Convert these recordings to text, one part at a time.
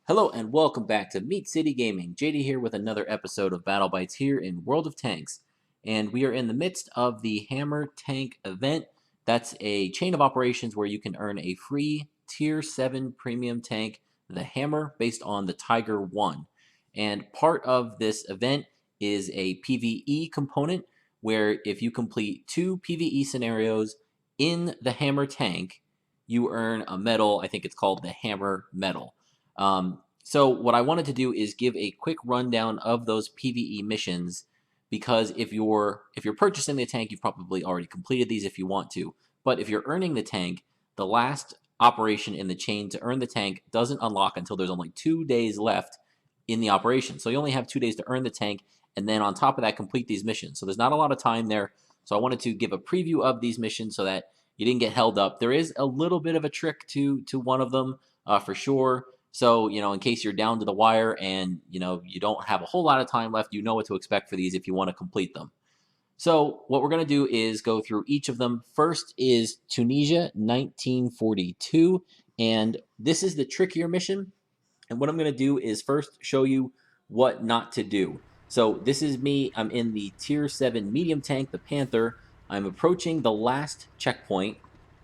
Hello and welcome back to Meat City Gaming. JD here with another episode of Battle Bites here in World of Tanks. And we are in the midst of the Hammer Tank event. That's a chain of operations where you can earn a free Tier 7 premium tank, the Hammer, based on the Tiger 1. And part of this event is a PVE component where if you complete 2 PVE scenarios in the Hammer tank, you earn a medal. I think it's called the Hammer Medal. So what I wanted to do is give a quick rundown of those PVE missions because if you're purchasing the tank, you've probably already completed these if you want to. But if you're earning the tank, the last operation in the chain to earn the tank doesn't unlock until there's only 2 days left in the operation. So you only have 2 days to earn the tank, and then on top of that, complete these missions. So there's not a lot of time there. So I wanted to give a preview of these missions so that you didn't get held up. There is a little bit of a trick to one of them for sure. So, in case you're down to the wire and, you don't have a whole lot of time left, you know what to expect for these if you want to complete them. So, what we're going to do is go through each of them. First is Tunisia 1942, and this is the trickier mission. And what I'm going to do is first show you what not to do. So, this is me. I'm in the Tier 7 medium tank, the Panther. I'm approaching the last checkpoint,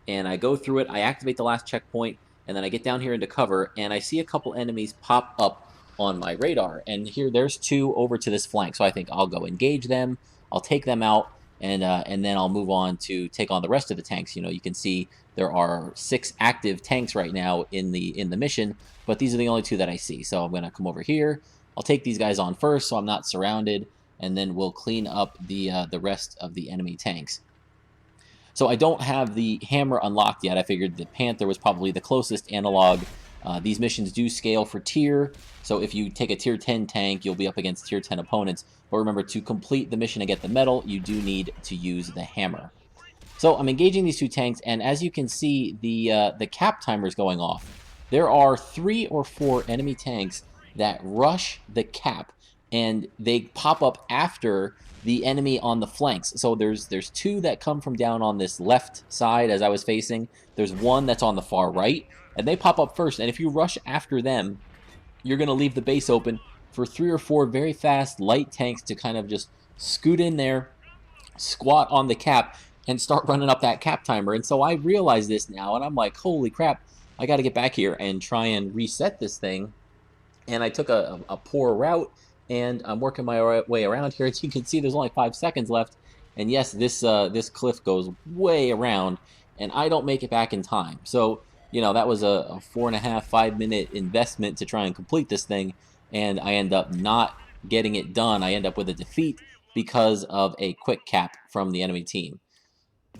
and I go through it. I activate the last checkpoint, and then I get down here into cover, and I see a couple enemies pop up on my radar. And here, there's two over to this flank. So I think I'll go engage them. I'll take them out, and then I'll move on to take on the rest of the tanks. You can see there are 6 active tanks right now in the mission, but these are the only 2 that I see. So I'm going to come over here. I'll take these guys on first, so I'm not surrounded, and then we'll clean up the rest of the enemy tanks. So I don't have the Hammer unlocked yet. I figured the Panther was probably the closest analog. These missions do scale for tier, so if you take a tier 10 tank, you'll be up against tier 10 opponents. But remember, to complete the mission and get the medal, you do need to use the Hammer. So I'm engaging these 2 tanks, and as you can see, the cap timer is going off. There are 3 or 4 enemy tanks that rush the cap, and they pop up after the enemy on the flanks. So there's 2 that come from down on this left side as I was facing. There's 1 that's on the far right, and they pop up first. And if you rush after them, you're going to leave the base open for 3 or 4 very fast light tanks to kind of just scoot in there, squat on the cap, and start running up that cap timer. And so I realize this now, and I'm like, holy crap, I got to get back here and try and reset this thing. And I took a poor route, and I'm working my way around here. As you can see, there's only 5 seconds left. And yes, this cliff goes way around, and I don't make it back in time. So, that was a 4.5, 5-minute investment to try and complete this thing, and I end up not getting it done. I end up with a defeat because of a quick cap from the enemy team.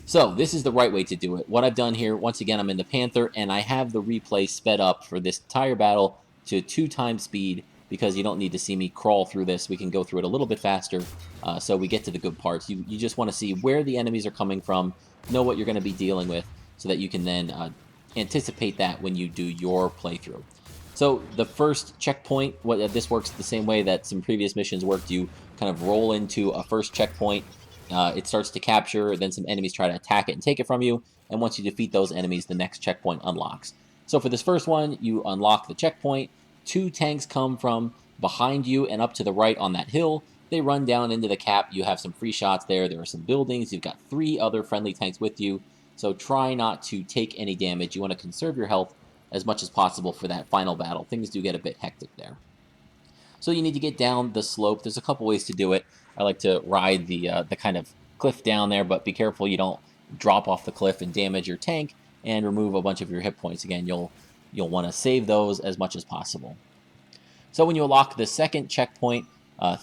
So this is the right way to do it. What I've done here, once again, I'm in the Panther, and I have the replay sped up for this entire battle to 2 times speed, because you don't need to see me crawl through this. We can go through it a little bit faster, so we get to the good parts. You just want to see where the enemies are coming from, know what you're going to be dealing with, so that you can then anticipate that when you do your playthrough. So the first checkpoint, this works the same way that some previous missions worked. You kind of roll into a first checkpoint. It starts to capture, then some enemies try to attack it and take it from you, and once you defeat those enemies, the next checkpoint unlocks. So for this first one, you unlock the checkpoint. 2 tanks come from behind you and up to the right on that hill. They run down into the cap. You have some free shots there. There are some buildings. You've got 3 other friendly tanks with you, so try not to take any damage. You want to conserve your health as much as possible for that final battle. Things do get a bit hectic there. So you need to get down the slope. There's a couple ways to do it. I like to ride the kind of cliff down there, but be careful you don't drop off the cliff and damage your tank and remove a bunch of your hit points. Again, you'll want to save those as much as possible. So when you unlock the second checkpoint,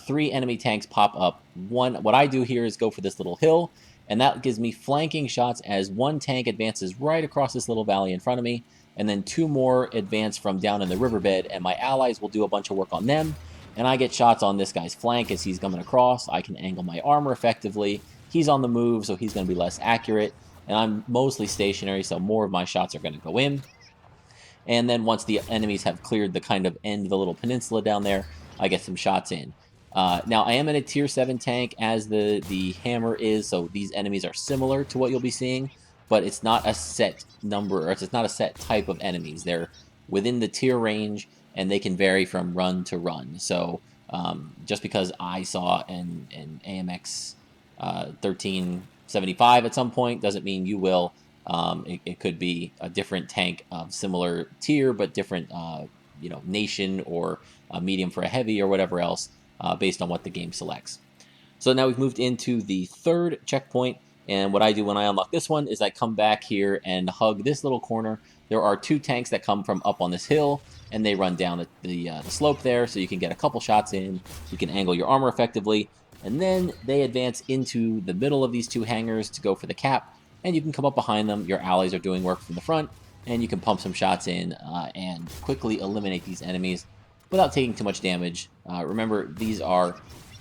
3 enemy tanks pop up. What I do here is go for this little hill, and that gives me flanking shots as 1 tank advances right across this little valley in front of me, and then 2 more advance from down in the riverbed, and my allies will do a bunch of work on them, and I get shots on this guy's flank as he's coming across. I can angle my armor effectively. He's on the move, so he's going to be less accurate, and I'm mostly stationary, so more of my shots are going to go in. And then once the enemies have cleared the kind of end of the little peninsula down there, I get some shots in. Now, I am in a tier 7 tank as the Hammer is, so these enemies are similar to what you'll be seeing, but it's not a set number, or it's not a set type of enemies. They're within the tier range, and they can vary from run to run. So just because I saw an AMX 1375 at some point doesn't mean you will. It could be a different tank of similar tier, but different, nation, or a medium for a heavy or whatever else, based on what the game selects. So now we've moved into the third checkpoint, and what I do when I unlock this one is I come back here and hug this little corner. There are 2 tanks that come from up on this hill, and they run down the slope there, so you can get a couple shots in. You can angle your armor effectively, and then they advance into the middle of these 2 hangars to go for the cap, and you can come up behind them. Your allies are doing work from the front, and you can pump some shots in and quickly eliminate these enemies without taking too much damage. Remember, these are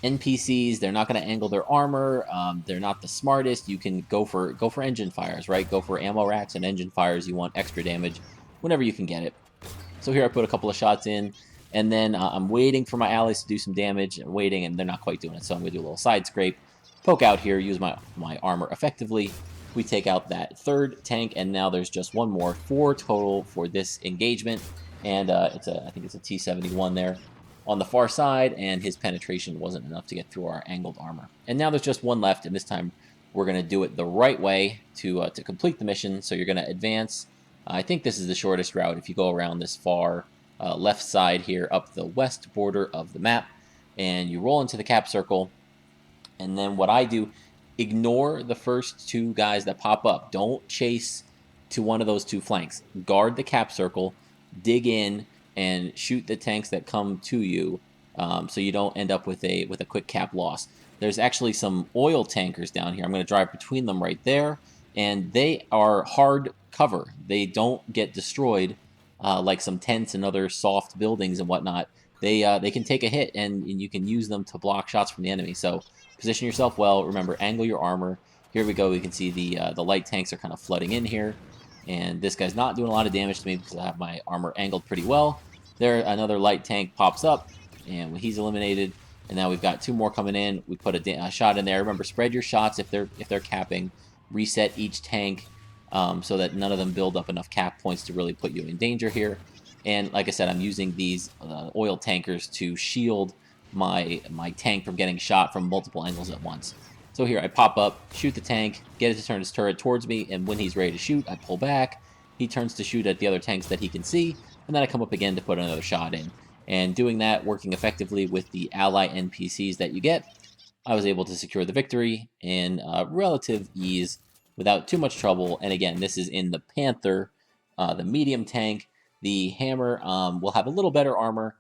NPCs. They're not going to angle their armor. They're not the smartest. You can go for engine fires, right? Go for ammo racks and engine fires. You want extra damage whenever you can get it. So here I put a couple of shots in, and then I'm waiting for my allies to do some damage, and waiting, and they're not quite doing it. So I'm going to do a little side scrape, poke out here, use my armor effectively. We take out that 3rd tank, and now there's just 1 more. 4 total for this engagement, and I think it's a T-71 there on the far side, and his penetration wasn't enough to get through our angled armor. And now there's just 1 left, and this time we're going to do it the right way to complete the mission. So you're going to advance. I think this is the shortest route if you go around this far left side here up the west border of the map, and you roll into the cap circle. And then what I do, ignore the first 2 guys that pop up. Don't chase to one of those 2 flanks. Guard the cap circle, dig in, and shoot the tanks that come to you, so you don't end up with a quick cap loss. There's actually some oil tankers down here. I'm going to drive between them right there, and they are hard cover. They don't get destroyed like some tents and other soft buildings and whatnot. They can take a hit, and you can use them to block shots from the enemy. So position yourself well. Remember, angle your armor. Here we go. We can see the light tanks are kind of flooding in here, and this guy's not doing a lot of damage to me because I have my armor angled pretty well. There, another light tank pops up, and he's eliminated. And now we've got 2 more coming in. We put a shot in there. Remember, spread your shots if they're capping. Reset each tank so that none of them build up enough cap points to really put you in danger here. And like I said, I'm using these oil tankers to shield my tank from getting shot from multiple angles at once. So here, I pop up, shoot the tank, get it to turn his turret towards me, and when he's ready to shoot, I pull back. He turns to shoot at the other tanks that he can see, and then I come up again to put another shot in. And doing that, working effectively with the ally NPCs that you get, I was able to secure the victory in relative ease without too much trouble. And again, this is in the Panther, the medium tank. The Hammer will have a little better armor.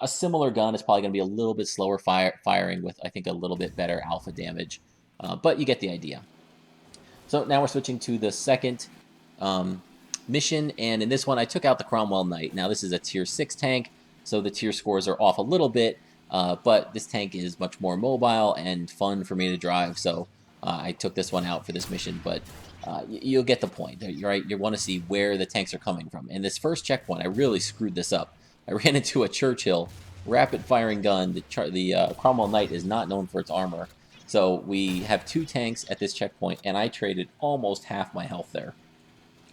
A similar gun is probably going to be a little bit slower firing with, I think, a little bit better alpha damage. But you get the idea. So now we're switching to the second mission, and in this one I took out the Cromwell Knight. Now this is a tier 6 tank, so the tier scores are off a little bit, but this tank is much more mobile and fun for me to drive, so I took this one out for this mission, but you'll get the point. Right? You want to see where the tanks are coming from. In this first checkpoint, I really screwed this up. I ran into a Churchill rapid-firing gun. The Cromwell Knight is not known for its armor, so we have 2 tanks at this checkpoint, and I traded almost half my health there.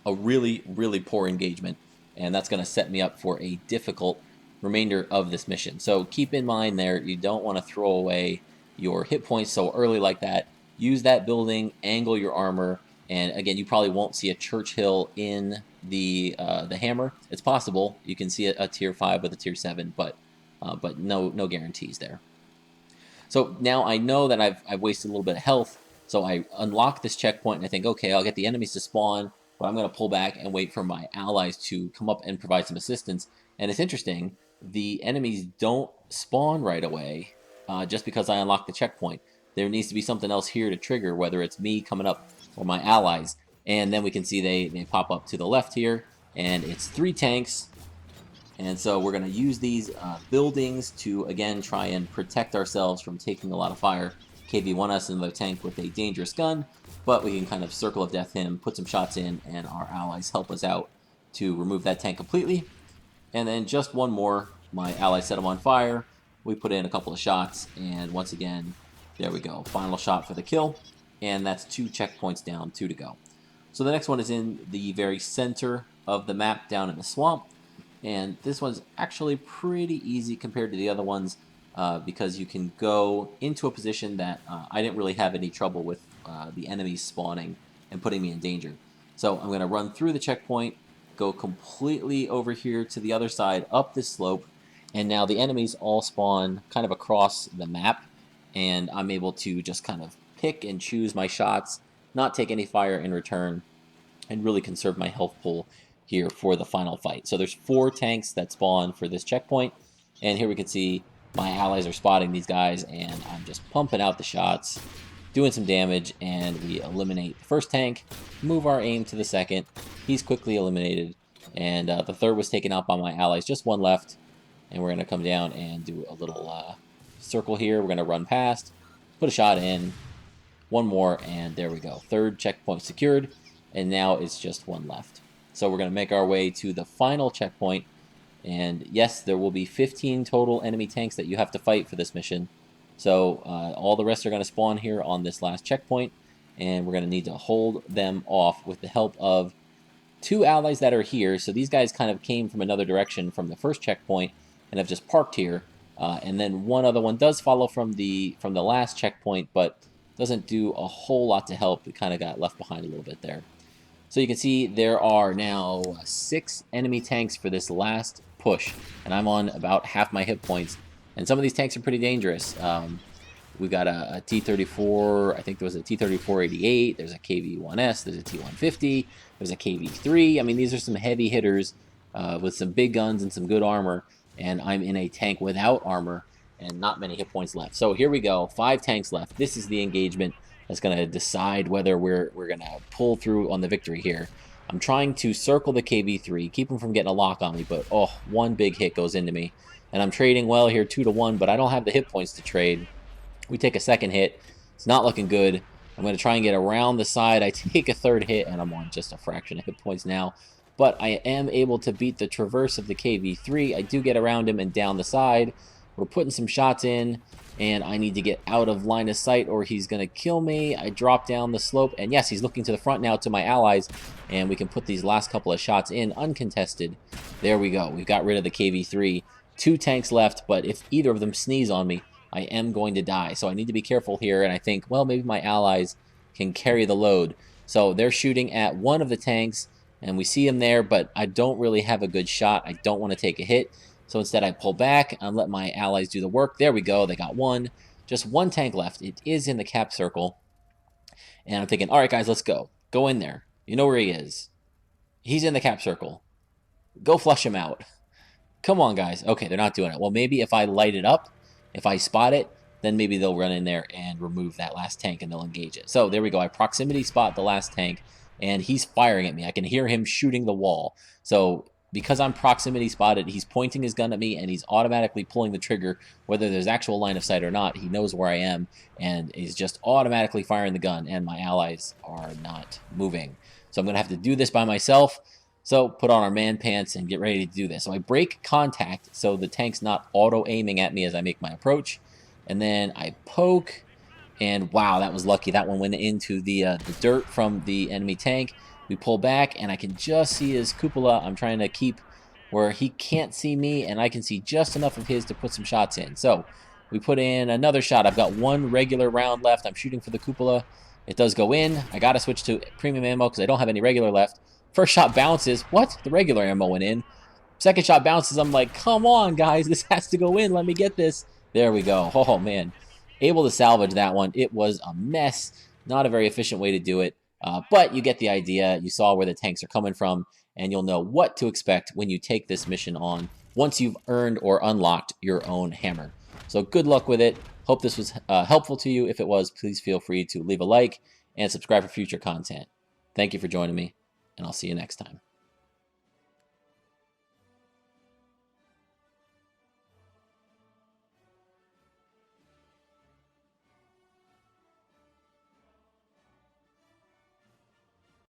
A really, really poor engagement, and that's going to set me up for a difficult remainder of this mission. So keep in mind there, you don't want to throw away your hit points so early like that. Use that building, angle your armor, and again, you probably won't see a Churchill in the Hammer. It's possible. You can see a tier 5 with a tier 7, but no guarantees there. So now I know that I've wasted a little bit of health, so I unlock this checkpoint, and I think, okay, I'll get the enemies to spawn, but I'm going to pull back and wait for my allies to come up and provide some assistance. And it's interesting, the enemies don't spawn right away just because I unlocked the checkpoint. There needs to be something else here to trigger, whether it's me coming up or my allies. And then we can see they pop up to the left here, and it's 3 tanks. And so we're going to use these buildings to, again, try and protect ourselves from taking a lot of fire. KV-1 us another tank with a dangerous gun, but we can kind of circle of death him, put some shots in, and our allies help us out to remove that tank completely. And then just one more, my allies set him on fire. We put in a couple of shots, and once again, there we go. Final shot for the kill, and that's 2 checkpoints down, 2 to go. So the next one is in the very center of the map down in the swamp. And this one's actually pretty easy compared to the other ones because you can go into a position that I didn't really have any trouble with the enemies spawning and putting me in danger. So I'm going to run through the checkpoint, go completely over here to the other side, up this slope, and now the enemies all spawn kind of across the map, and I'm able to just kind of pick and choose my shots, not take any fire in return, and really conserve my health pool here for the final fight. So there's 4 tanks that spawn for this checkpoint, and here we can see my allies are spotting these guys, and I'm just pumping out the shots, doing some damage, and we eliminate the first tank, move our aim to the second. He's quickly eliminated, and the third was taken out by my allies. Just one left, and we're going to come down and do a little circle here. We're going to run past, put a shot in, one more, and there we go. Third checkpoint secured, and now it's just one left. So we're going to make our way to the final checkpoint, and yes, there will be 15 total enemy tanks that you have to fight for this mission. So all the rest are going to spawn here on this last checkpoint, and we're going to need to hold them off with the help of 2 allies that are here. So these guys kind of came from another direction from the first checkpoint and have just parked here. And then one other one does follow from the last checkpoint, but doesn't do a whole lot to help. It kind of got left behind a little bit there. So you can see there are now 6 enemy tanks for this last push, and I'm on about half my hit points. And some of these tanks are pretty dangerous. We've got a T-34, I think there was a T-34-88, there's a KV-1S, there's a T-150, there's a KV-3. I mean, these are some heavy hitters with some big guns and some good armor, and I'm in a tank without armor and not many hit points left. So here we go, 5 tanks left. This is the engagement that's going to decide whether we're going to pull through on the victory here. I'm trying to circle the KV-3, keep him from getting a lock on me, but oh, one big hit goes into me. And I'm trading well here 2-1, but I don't have the hit points to trade. We take a second hit. It's not looking good. I'm going to try and get around the side. I take a third hit, and I'm on just a fraction of hit points now. But I am able to beat the traverse of the KV-3. I do get around him and down the side. We're putting some shots in, and I need to get out of line of sight or he's going to kill me. I drop down the slope, and yes, he's looking to the front now to my allies, and we can put these last couple of shots in uncontested. There we go. We've got rid of the KV-3. 2 tanks left, but if either of them sneeze on me, I am going to die. So I need to be careful here, and I think, well, maybe my allies can carry the load. So they're shooting at one of the tanks, and we see him there, but I don't really have a good shot. I don't want to take a hit. So instead I pull back and let my allies do the work. There we go. They got one. Just 1 tank left. It is in the cap circle. And I'm thinking, all right, guys, let's go. Go in there. You know where he is. He's in the cap circle. Go flush him out. Come on, guys. Okay, they're not doing it. Well, maybe if I light it up, if I spot it, then maybe they'll run in there and remove that last tank and they'll engage it. So there we go. I proximity spot the last tank, and he's firing at me. I can hear him shooting the wall. So because I'm proximity spotted, he's pointing his gun at me, and he's automatically pulling the trigger, whether there's actual line of sight or not. He knows where I am, and he's just automatically firing the gun, and my allies are not moving. So I'm going to have to do this by myself. So put on our man pants and get ready to do this. So I break contact so the tank's not auto-aiming at me as I make my approach. And then I poke, and wow, that was lucky. That one went into the dirt from the enemy tank. We pull back, and I can just see his cupola. I'm trying to keep where he can't see me, and I can see just enough of his to put some shots in. So we put in another shot. I've got 1 regular round left. I'm shooting for the cupola. It does go in. I got to switch to premium ammo because I don't have any regular left. First shot bounces. What? The regular ammo went in. Second shot bounces. I'm like, come on, guys. This has to go in. Let me get this. There we go. Oh, man. Able to salvage that one. It was a mess. Not a very efficient way to do it. But you get the idea. You saw where the tanks are coming from, and you'll know what to expect when you take this mission on once you've earned or unlocked your own hammer. So good luck with it. Hope this was helpful to you. If it was, please feel free to leave a like and subscribe for future content. Thank you for joining me, and I'll see you next time.